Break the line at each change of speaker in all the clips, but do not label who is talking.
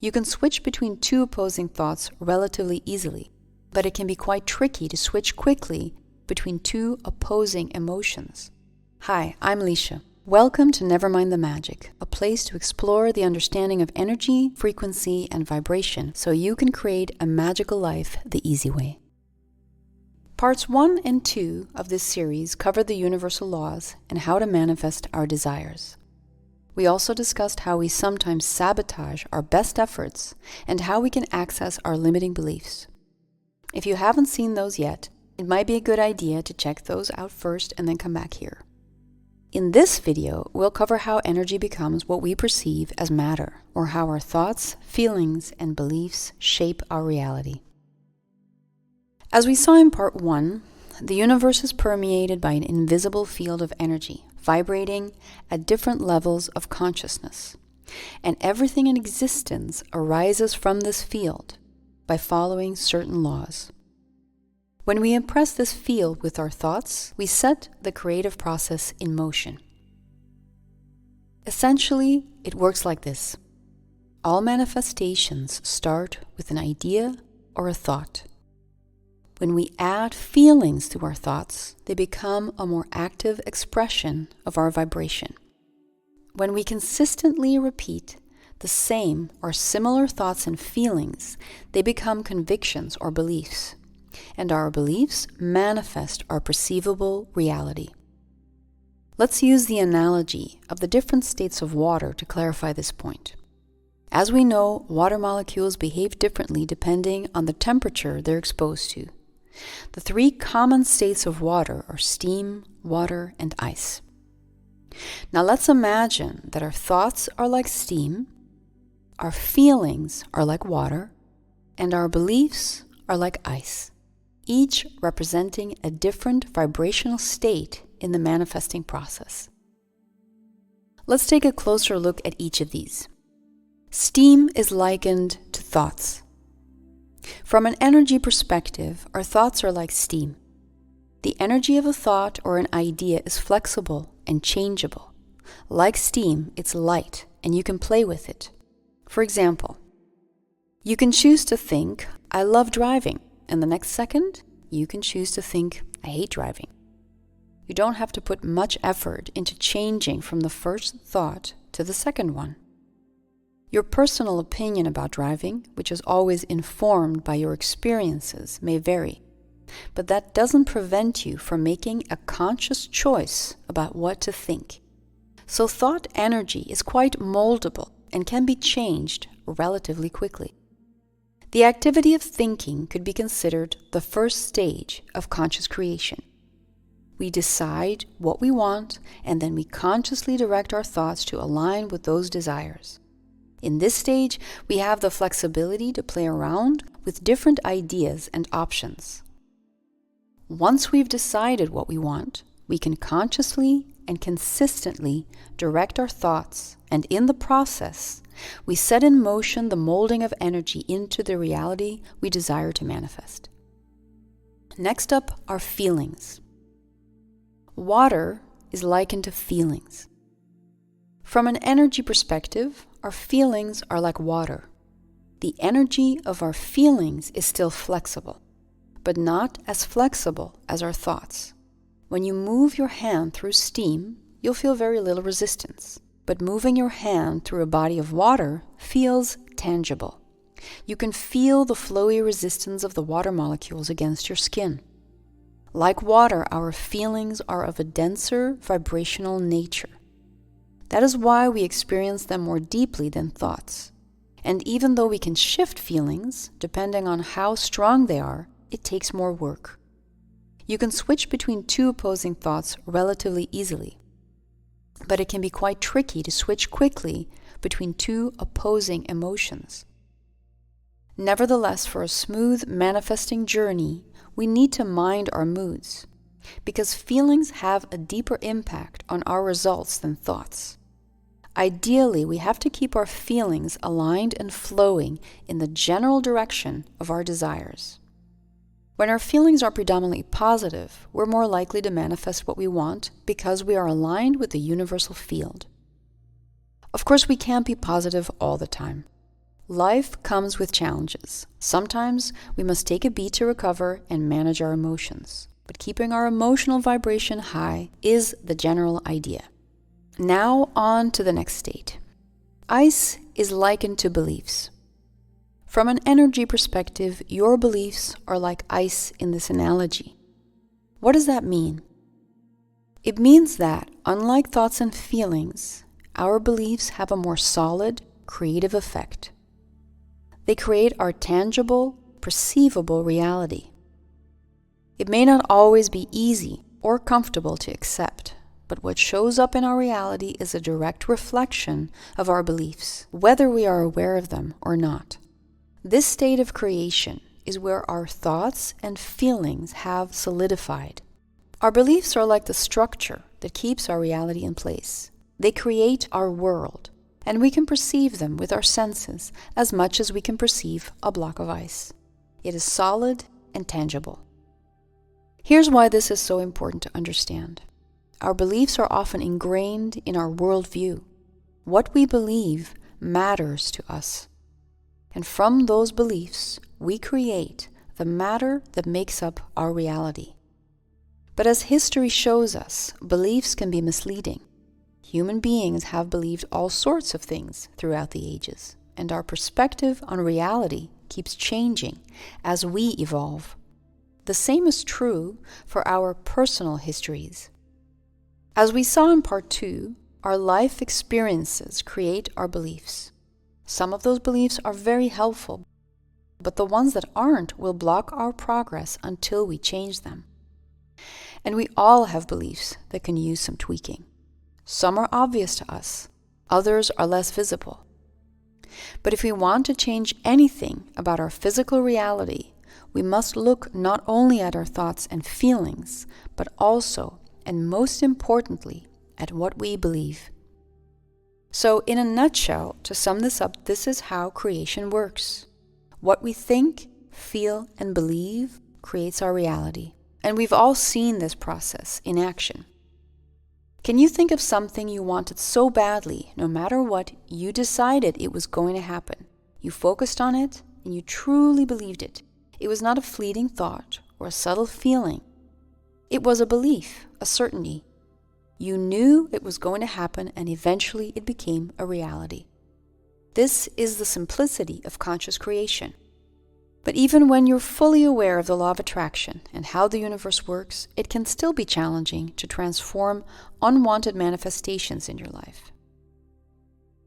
You can switch between two opposing thoughts relatively easily, but it can be quite tricky to switch quickly between two opposing emotions. Hi, I'm Leisha. Welcome to Never Mind the Magic, a place to explore the understanding of energy, frequency, and vibration so you can create a magical life the easy way. Parts 1 and 2 of this series cover the universal laws and how to manifest our desires. We also discussed how we sometimes sabotage our best efforts and how we can access our limiting beliefs. If you haven't seen those yet, it might be a good idea to check those out first and then come back here. In this video, we'll cover how energy becomes what we perceive as matter, or how our thoughts, feelings, and beliefs shape our reality. As we saw in part 1, the universe is permeated by an invisible field of energy, vibrating at different levels of consciousness. And everything in existence arises from this field by following certain laws. When we impress this field with our thoughts, we set the creative process in motion. Essentially, it works like this. All manifestations start with an idea or a thought. When we add feelings to our thoughts, they become a more active expression of our vibration. When we consistently repeat the same or similar thoughts and feelings, they become convictions or beliefs, and our beliefs manifest our perceivable reality. Let's use the analogy of the different states of water to clarify this point. As we know, water molecules behave differently depending on the temperature they're exposed to. The three common states of water are steam, water, and ice. Now let's imagine that our thoughts are like steam, our feelings are like water, and our beliefs are like ice, each representing a different vibrational state in the manifesting process. Let's take a closer look at each of these. Steam is likened to thoughts. From an energy perspective, our thoughts are like steam. The energy of a thought or an idea is flexible and changeable. Like steam, it's light and you can play with it. For example, you can choose to think, I love driving, and the next second, you can choose to think, I hate driving. You don't have to put much effort into changing from the first thought to the second one. Your personal opinion about driving, which is always informed by your experiences, may vary, but that doesn't prevent you from making a conscious choice about what to think. So thought energy is quite moldable and can be changed relatively quickly. The activity of thinking could be considered the first stage of conscious creation. We decide what we want, and then we consciously direct our thoughts to align with those desires. In this stage, we have the flexibility to play around with different ideas and options. Once we've decided what we want, we can consciously and consistently direct our thoughts, and in the process, we set in motion the molding of energy into the reality we desire to manifest. Next up are feelings. Water is likened to feelings. From an energy perspective, our feelings are like water. The energy of our feelings is still flexible, but not as flexible as our thoughts. When you move your hand through steam, you'll feel very little resistance, but moving your hand through a body of water feels tangible. You can feel the flowy resistance of the water molecules against your skin. Like water, our feelings are of a denser vibrational nature. That is why we experience them more deeply than thoughts. And even though we can shift feelings, depending on how strong they are, it takes more work. You can switch between two opposing thoughts relatively easily, but it can be quite tricky to switch quickly between two opposing emotions. Nevertheless, for a smooth manifesting journey, we need to mind our moods, because feelings have a deeper impact on our results than thoughts. Ideally, we have to keep our feelings aligned and flowing in the general direction of our desires. When our feelings are predominantly positive, we're more likely to manifest what we want because we are aligned with the universal field. Of course, we can't be positive all the time. Life comes with challenges. Sometimes we must take a beat to recover and manage our emotions. But keeping our emotional vibration high is the general idea. Now on to the next state. Ice is likened to beliefs. From an energy perspective, your beliefs are like ice in this analogy. What does that mean? It means that, unlike thoughts and feelings, our beliefs have a more solid, creative effect. They create our tangible, perceivable reality. It may not always be easy or comfortable to accept, but what shows up in our reality is a direct reflection of our beliefs, whether we are aware of them or not. This state of creation is where our thoughts and feelings have solidified. Our beliefs are like the structure that keeps our reality in place. They create our world, and we can perceive them with our senses as much as we can perceive a block of ice. It is solid and tangible. Here's why this is so important to understand. Our beliefs are often ingrained in our worldview. What we believe matters to us. And from those beliefs, we create the matter that makes up our reality. But as history shows us, beliefs can be misleading. Human beings have believed all sorts of things throughout the ages, and our perspective on reality keeps changing as we evolve. The same is true for our personal histories. As we saw in part 2, our life experiences create our beliefs. Some of those beliefs are very helpful, but the ones that aren't will block our progress until we change them. And we all have beliefs that can use some tweaking. Some are obvious to us, others are less visible. But if we want to change anything about our physical reality, we must look not only at our thoughts and feelings, but also, and most importantly, at what we believe. So, in a nutshell, to sum this up, this is how creation works. What we think, feel, and believe creates our reality. And we've all seen this process in action. Can you think of something you wanted so badly, no matter what, you decided it was going to happen? You focused on it, and you truly believed it. It was not a fleeting thought or a subtle feeling. It was a belief, a certainty. You knew it was going to happen, and eventually it became a reality. This is the simplicity of conscious creation. But even when you're fully aware of the law of attraction and how the universe works, it can still be challenging to transform unwanted manifestations in your life.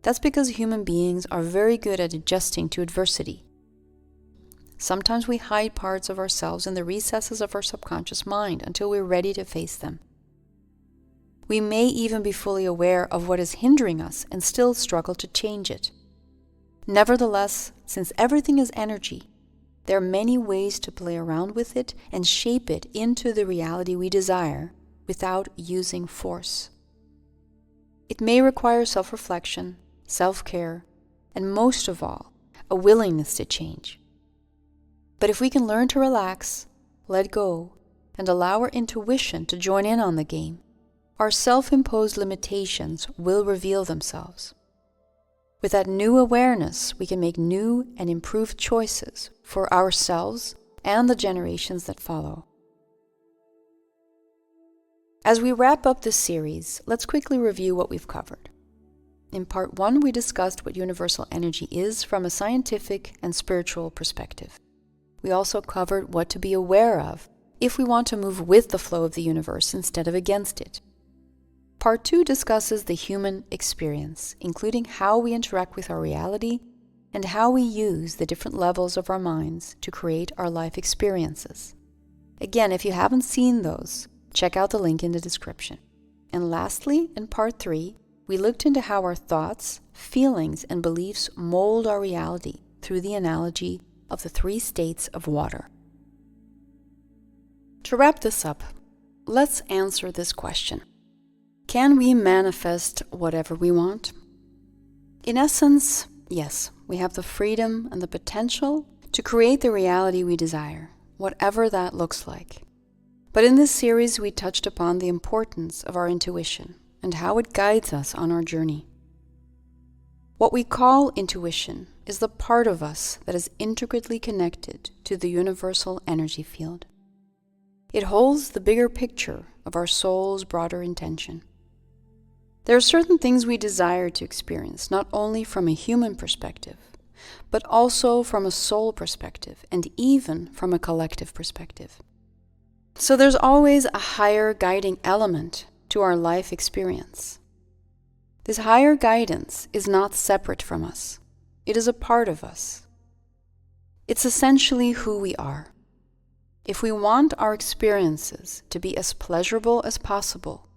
That's because human beings are very good at adjusting to adversity. Sometimes we hide parts of ourselves in the recesses of our subconscious mind until we're ready to face them. We may even be fully aware of what is hindering us and still struggle to change it. Nevertheless, since everything is energy, there are many ways to play around with it and shape it into the reality we desire without using force. It may require self-reflection, self-care, and most of all, a willingness to change. But if we can learn to relax, let go, and allow our intuition to join in on the game, our self-imposed limitations will reveal themselves. With that new awareness, we can make new and improved choices for ourselves and the generations that follow. As we wrap up this series, let's quickly review what we've covered. In part 1, we discussed what universal energy is from a scientific and spiritual perspective. We also covered what to be aware of if we want to move with the flow of the universe instead of against it. Part 2 discusses the human experience, including how we interact with our reality and how we use the different levels of our minds to create our life experiences. Again, if you haven't seen those, check out the link in the description. And lastly, in Part 3, we looked into how our thoughts, feelings, and beliefs mold our reality through the analogy of the 3 states of water. To wrap this up, let's answer this question. Can we manifest whatever we want? In essence, yes, we have the freedom and the potential to create the reality we desire, whatever that looks like. But in this series, we touched upon the importance of our intuition and how it guides us on our journey. What we call intuition is the part of us that is intricately connected to the universal energy field. It holds the bigger picture of our soul's broader intention. There are certain things we desire to experience, not only from a human perspective, but also from a soul perspective and even from a collective perspective. So there's always a higher guiding element to our life experience. This higher guidance is not separate from us. It is a part of us. It's essentially who we are. If we want our experiences to be as pleasurable as possible,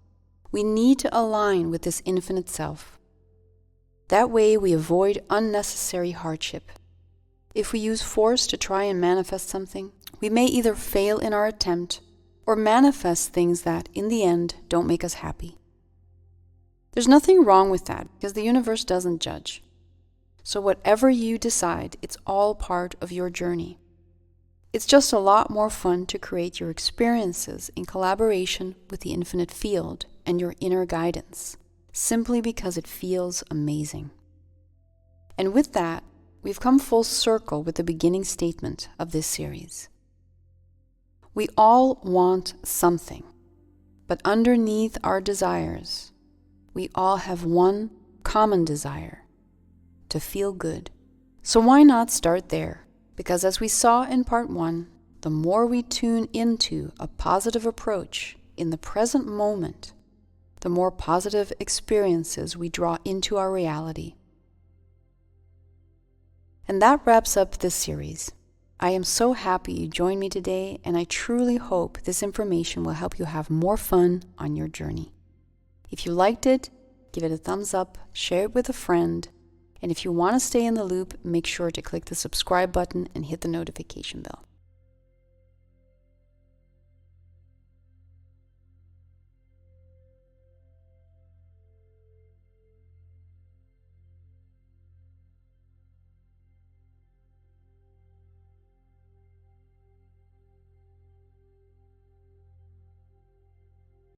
we need to align with this infinite self. That way we avoid unnecessary hardship. If we use force to try and manifest something, we may either fail in our attempt or manifest things that, in the end, don't make us happy. There's nothing wrong with that because the universe doesn't judge. So whatever you decide, it's all part of your journey. It's just a lot more fun to create your experiences in collaboration with the infinite field and your inner guidance, simply because it feels amazing. And with that, we've come full circle with the beginning statement of this series. We all want something, but underneath our desires, we all have one common desire: to feel good. So why not start there? Because as we saw in part 1, the more we tune into a positive approach in the present moment, the more positive experiences we draw into our reality. And that wraps up this series. I am so happy you joined me today, and I truly hope this information will help you have more fun on your journey. If you liked it, give it a thumbs up, share it with a friend, and if you want to stay in the loop, make sure to click the subscribe button and hit the notification bell.